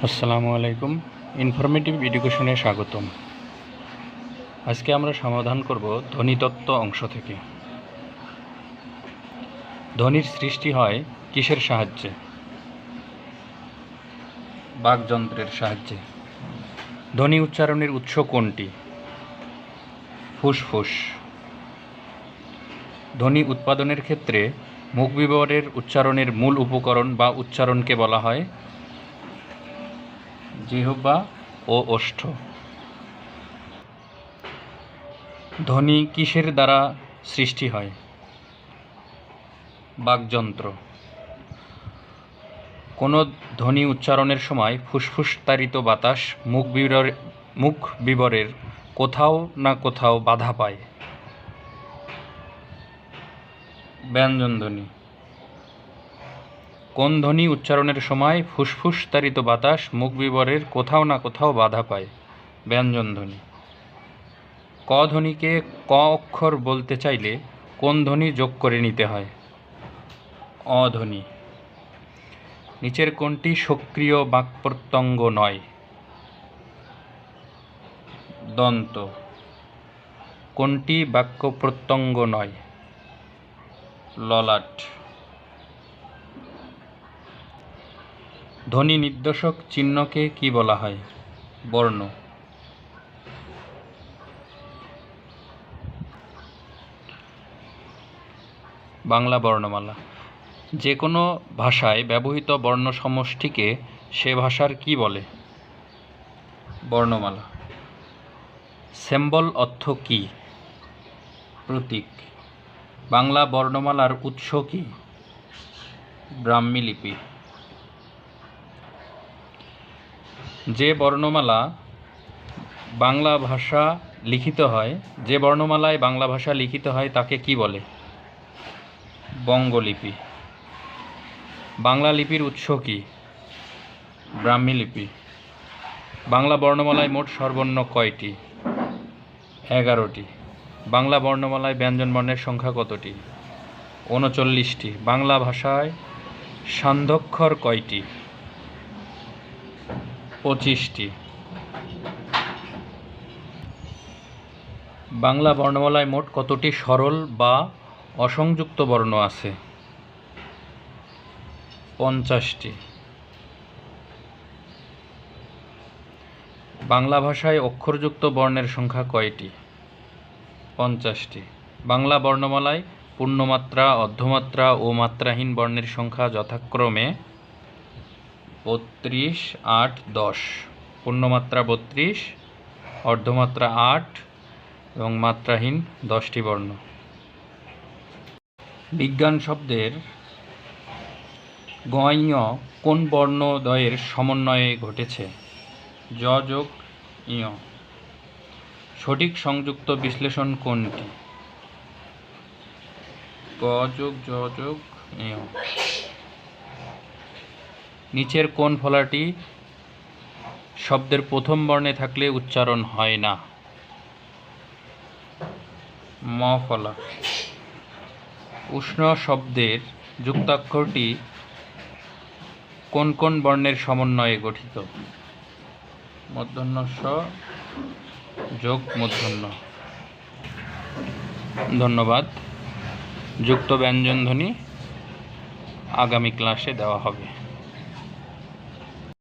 আসসালামু আলাইকুম। ইনফরমেটিভ এডুকেশনে স্বাগতম। আজকে আমরা সমাধান করব ধ্বনিতত্ত্ব অংশ থেকে। ধ্বনির সৃষ্টি হয় কিসের সাহায্যে? বাকযন্ত্রের সাহায্যে। ধ্বনি উচ্চারণের উৎস কোনটি? ফুসফুস। ধ্বনি উৎপাদনের ক্ষেত্রে মুখবিবরের উচ্চারণের মূল উপকরণ বা উচ্চারণকে বলা হয় জিহ্বা ও ওষ্ঠ। ধ্বনি কিসের দ্বারা সৃষ্টি হয়? বাকযন্ত্র। কোনো ধ্বনি উচ্চারণের সময় ফুসফুসতাড়িত বাতাস মুখ বিবরের কোথাও না কোথাও বাধা পায়। ব্যঞ্জনধ্বনি। কোন ধ্বনি উচ্চারণের সময় ফুসফুসতাড়িত বাতাস মুখ বিবরের কোথাও না কোথাও বাধা পায়? ব্যঞ্জনধ্বনি। ক ধ্বনিকে ক অক্ষর বলতে চাইলে কোন ধ্বনি যোগ করে নিতে হয়? অ ধ্বনি। নিচের কোনটি সক্রিয় বাক্যপ্রত্যঙ্গ নয়? দন্ত। কোনটি বাক্যপ্রত্যঙ্গ নয়? ললাট। ধ্বনি নির্দেশক চিহ্নকে কি বলা হয়? বর্ণ। বাংলা বর্ণমালা। যে কোনো ভাষায় ব্যবহৃত বর্ণ সমষ্টিকে সে ভাষার কি বলে? বর্ণমালা। সিম্বল অর্থ কী? প্রতীক। বাংলা বর্ণমালার উৎস কী? ব্রাহ্মী লিপি। যে বর্ণমালা বাংলা ভাষা লিখিত হয় বাংলা ভাষা লিখিত হয় তাকে কি বলে? বঙ্গলিপি। বাংলা লিপির উৎস কী? ব্রাহ্মী লিপি। বাংলা বর্ণমালায় মোট স্বরবর্ণ কয়টি? 11টি। বাংলা বর্ণমালায় ব্যঞ্জনবর্ণের সংখ্যা কতটি? 39টি। বাংলা ভাষায় সান্ধ্যাক্ষর কয়টি? 25টি। বাংলা বর্ণমালায় মোট কতটি সরল বা অসংযুক্ত বর্ণ আছে? 50টি। বাংলা ভাষায় অক্ষরযুক্ত বর্ণের সংখ্যা কয়টি? 50টি। বাংলা বর্ণমালায় পূর্ণমাত্রা, অর্ধমাত্রা ও মাত্রাহীন বর্ণের সংখ্যা যথাক্রমে 32, 8, 10। পূর্ণমাত্রা 32, অর্ধমাত্রা 8 এবং মাত্রাহীন 10টি বর্ণ। বিজ্ঞান শব্দের ঞ কোন বর্ণদ্বয়ের সমন্বয়ে ঘটেছে? জ যোগ ঞ। সঠিক সংযুক্ত বিশ্লেষণ কোনটি? ক যোগ জ যোগ ঞ। নিচের কোন ফলাটি শব্দের প্রথম বর্ণে থাকলে উচ্চারণ হয় না? ম ফলা। উষ্ণ শব্দের যুক্তাক্ষরটি কোন কোন বর্ণের সমন্বয়ে গঠিত? মূর্ধন্য ষ যোগ মূর্ধন্য। ধন্যবাদ। যুক্ত ব্যঞ্জনধ্বনি আগামী ক্লাসে দেওয়া হবে।